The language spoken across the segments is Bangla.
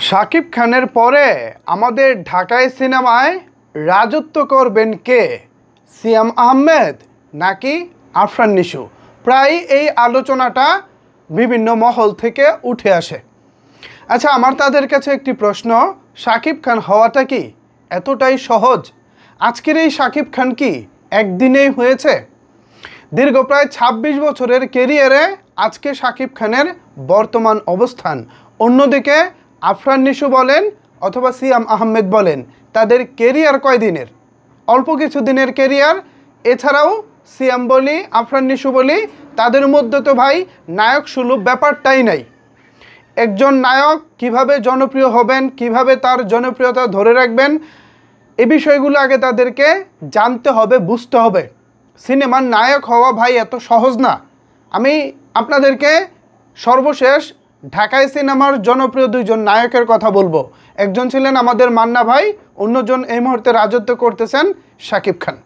শাকিব খানের পরে আমাদের ঢাকায় সিনেমায় রাজত্ব করবেন কে? সিয়াম আহমেদ নাকি আফরান নিশু? প্রায় এই আলোচনাটা বিভিন্ন মহল থেকে উঠে আসে। আচ্ছা, আমার তাদের কাছে একটি প্রশ্ন, শাকিব খান হওয়াটা কি এতটাই সহজ? আজকের এই শাকিব খান কি একদিনেই হয়েছে? দীর্ঘ প্রায় ২৬ বছরের কেরিয়ারে আজকে শাকিব খানের বর্তমান অবস্থান, অন্যদিকে আফরান নিশু বলেন অথবা সিয়াম আহমেদ বলেন, তাদের কেরিয়ার কয়দিনের? অল্প কিছু দিনের কেরিয়ার। এছাড়াও সিয়াম বলি আফরান নিশু বলি, তাদের মধ্যে তো ভাই নায়ক সুলভ ব্যাপারটাই নাই। একজন নায়ক কিভাবে জনপ্রিয় হবেন, কিভাবে তার জনপ্রিয়তা ধরে রাখবেন, এই বিষয়গুলো আগে তাদেরকে জানতে হবে, বুঝতে হবে। সিনেমার নায়ক হওয়া ভাই এত সহজ না। আমি আপনাদেরকে সর্বশেষ ঢাকায় সিনেমার জনপ্রিয় দুইজন নায়কের কথা বলবো। একজন ছিলেন আমাদের মান্না ভাই, অন্যজন এই মুহূর্তে রাজত্ব করতেছেন শাকিব খান।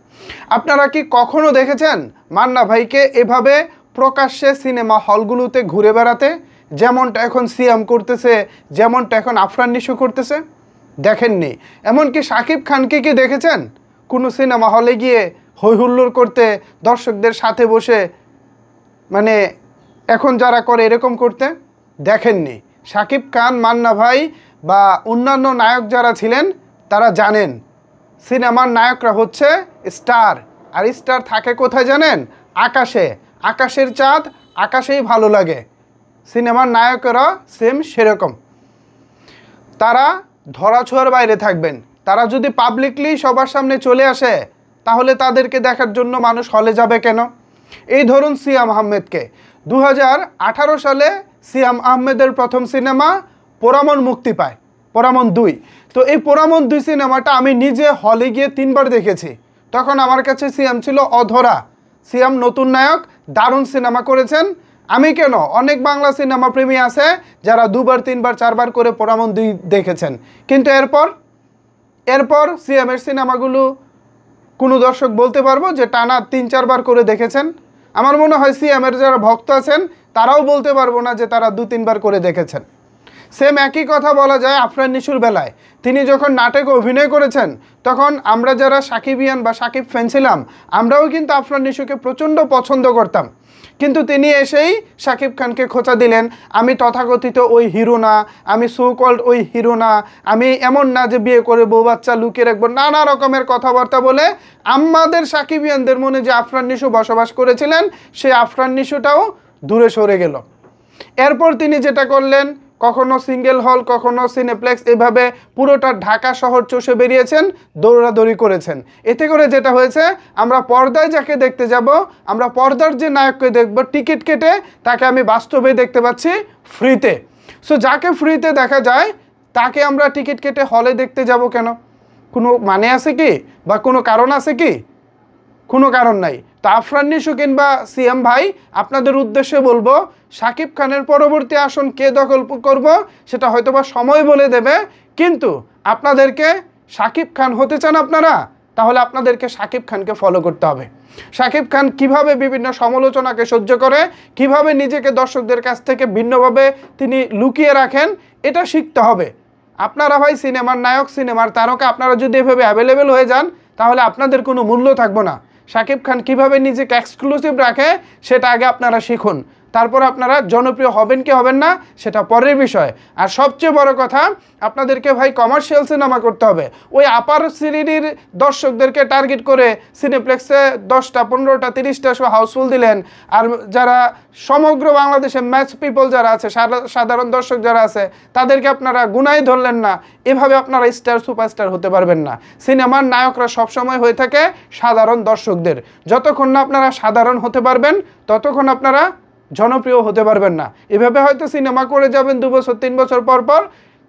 আপনারা কি কখনো দেখেছেন মান্না ভাইকে এভাবে প্রকাশ্যে সিনেমা হলগুলোতে ঘুরে বেড়াতে, যেমনটা এখন সিয়াম করতেছে, যেমনটা এখন আফরান নিশু করতেছে? দেখেননি। এমনকি শাকিব খানকে কি দেখেছেন কোনো সিনেমা হলে গিয়ে হৈ হুল্লোড় করতে, দর্শকদের সাথে বসে, মানে এখন যারা করে এরকম করতে? দেখেননি। শাকিব খান, মান্না ভাই বা অন্যান্য নায়ক যারা ছিলেন তারা জানেন সিনেমার নায়করা হচ্ছে স্টার। আর স্টার থাকে কোথায় জানেন? আকাশে। আকাশের চাঁদ আকাশেই ভালো লাগে। সিনেমার নায়কেরা সেম সেরকম। তারা ধরাছোঁয়ার বাইরে থাকবেন। তারা যদি পাবলিকলি সবার সামনে চলে আসে, তাহলে তাদেরকে দেখার জন্য মানুষ হলে যাবে কেন? এই ধরুন সিয়াম আহমেদকে 2018 সালে সিয়াম আহমেদের প্রথম সিনেমা পোড়ামন মুক্তি পায়, পোড়ামন 2। তো এই পোড়ামন 2 সিনেমাটা আমি নিজে হলে গিয়ে 3 বার দেখেছি। তখন আমার কাছে সিয়াম ছিল অধরা। সিয়াম নতুন নায়ক, দারুণ সিনেমা করেছেন। আমি কেন, অনেক বাংলা সিনেমা প্রেমী আছে যারা 2 বার 3 বার 4 বার করে পোড়ামন 2 দেখেছেন। কিন্তু এরপর সিয়ামের সিনেমাগুলো কোনো দর্শক বলতে পারবো যে টানা 3-4 বার করে দেখেছেন? আমার মনে হয় সিয়ামের যারা ভক্ত আছেন তারাও বলতে পারবো না যে তারা 2-3 বার করে দেখেছেন। সেম একই কথা বলা যায় আফরান নিশুর বেলায়। তিনি যখন নাটকে অভিনয় করেছেন, তখন আমরা যারা সাকিবিয়ান বা সাকিব ফ্যান ছিলাম, আমরাও কিন্তু আফরান নিশুকে প্রচণ্ড পছন্দ করতাম। কিন্তু তিনি এসেই শাকিব খানকে খোঁচা দিলেন, আমি তথাকথিত ওই হিরো না, আমি সো কল্ড ওই হিরো না, আমি এমন না যে বিয়ে করে বউ বাচ্চা লুকিয়ে রাখবো, নানা রকমের কথাবার্তা বলে আমাদের সাকিবিয়ানদের মনে যে আফরান নিশু বসবাস করেছিলেন, সেই আফরান নিশুটাও দূরে সরে গেল। এরপর তিনি যেটা করলেন, কখনো সিঙ্গেল হল, কখনো সিনেপ্লেক্স, এভাবে পুরোটা ঢাকা শহর চষে বেরিয়েছেন, দৌড়াদৌড়ি করেছেন। এতে করে যেটা হয়েছে, আমরা পর্দায় যাকে দেখতে যাব, আমরা পর্দার যে নায়ককে দেখব টিকিট কেটে, তাকে আমি বাস্তবে দেখতে পাচ্ছি ফ্রিতে। সো যাকে ফ্রিতে দেখা যায় তাকে আমরা টিকিট কেটে হলে দেখতে যাব কেন? কোনো মানে আছে কি, বা কোনো কারণ আছে কি? কোনো কারণ নাই। তো আফরান নিশু কিংবা সিয়াম ভাই, আপনাদের উদ্দেশ্যে বলবো, শাকিব খানের পরবর্তী আসন কে দখল করব সেটা হয়তোবা সময় বলে দেবে। কিন্তু আপনাদেরকে শাকিব খান হতে চান আপনারা, তাহলে আপনাদেরকে শাকিব খানকে ফলো করতে হবে। শাকিব খান কিভাবে বিভিন্ন সমালোচনাকে সহ্য করে, কিভাবে নিজেকে দর্শকদের কাছ থেকে ভিন্নভাবে তিনি লুকিয়ে রাখেন, এটা শিখতে হবে। আপনারা ভাই সিনেমার নায়ক, সিনেমার তারকা, আপনারা যদি এভাবে অ্যাভেলেবেল হয়ে যান, তাহলে আপনাদের কোনো মূল্য থাকবে না। শাকিব খান কিভাবে নিজেকে এক্সক্লুসিভ রাখে সেটা আগে আপনারা শিখুন। তারপর আপনারা জনপ্রিয় হবেন কি হবেন না সেটা পরের বিষয়। আর সবচেয়ে বড় কথা, আপনাদেরকে ভাই কমার্শিয়াল সিনেমা করতে হবে। ওই আপার শ্রেণীর দর্শকদেরকে টার্গেট করে সিনেপ্লেক্সে 10টা 15টা 30টা শো হাউসফুল দিলেন, আর যারা সমগ্র বাংলাদেশে ম্যাচ পিপল যারা আছে, সাধারণ দর্শক যারা আছে, তাদেরকে আপনারা গুনাই ধরলেন না। এভাবে আপনারা স্টার সুপারস্টার হতে পারবেন না। সিনেমার নায়করা সবসময় হয়ে থাকে সাধারণ দর্শকদের। যতক্ষণ না আপনারা সাধারণ হতে পারবেন, ততক্ষণ আপনারা জনপ্রিয় হতে পারবেন না। এভাবে হয়তো সিনেমা করে যাবেন 2 বছর 3 বছর পর পর,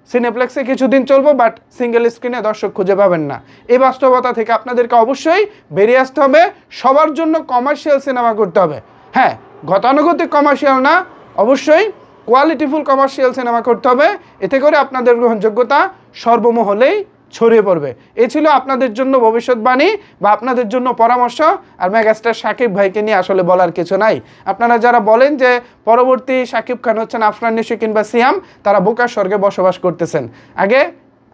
সিনেপ্লেক্সে কিছুদিন চলবো, বাট সিঙ্গেল স্ক্রিনে দর্শক খুঁজে পাবেন না। এই বাস্তবতা থেকে আপনাদেরকে অবশ্যই বেরিয়ে আসতে হবে। সবার জন্য কমার্শিয়াল সিনেমা করতে হবে। হ্যাঁ, গতানুগতিক কমার্শিয়াল না, অবশ্যই কোয়ালিটিফুল কমার্শিয়াল সিনেমা করতে হবে। এতে করে আপনাদের গ্রহণযোগ্যতা সর্বমহলেই ছড়িয়ে পড়বে। এই ছিল আপনাদের জন্য ভবিষ্যৎবাণী বা আপনাদের জন্য পরামর্শ। আর মেগাস্টার শাকিব ভাইকে নিয়ে আসলে বলার কিছু নাই। আপনারা যারা বলেন যে পরবর্তী শাকিব খান হচ্ছেন আফরান নিশো কিংবা সিয়াম, তারা বোকার স্বর্গে বসবাস করতেছেন। আগে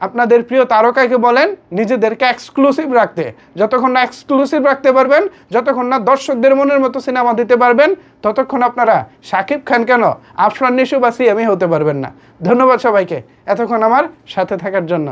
আপনাদের প্রিয় তারকাকে বলেন নিজেদেরকে এক্সক্লুসিভ রাখতে। যতক্ষণ না এক্সক্লুসিভ রাখতে পারবেন, যতক্ষণ না দর্শকদের মনের মতো সিনেমা দিতে পারবেন, ততক্ষণ আপনারা শাকিব খান কেন আফরান নিশো বা সিয়ামই হতে পারবেন না। ধন্যবাদ সবাইকে এতক্ষণ আমার সাথে থাকার জন্য।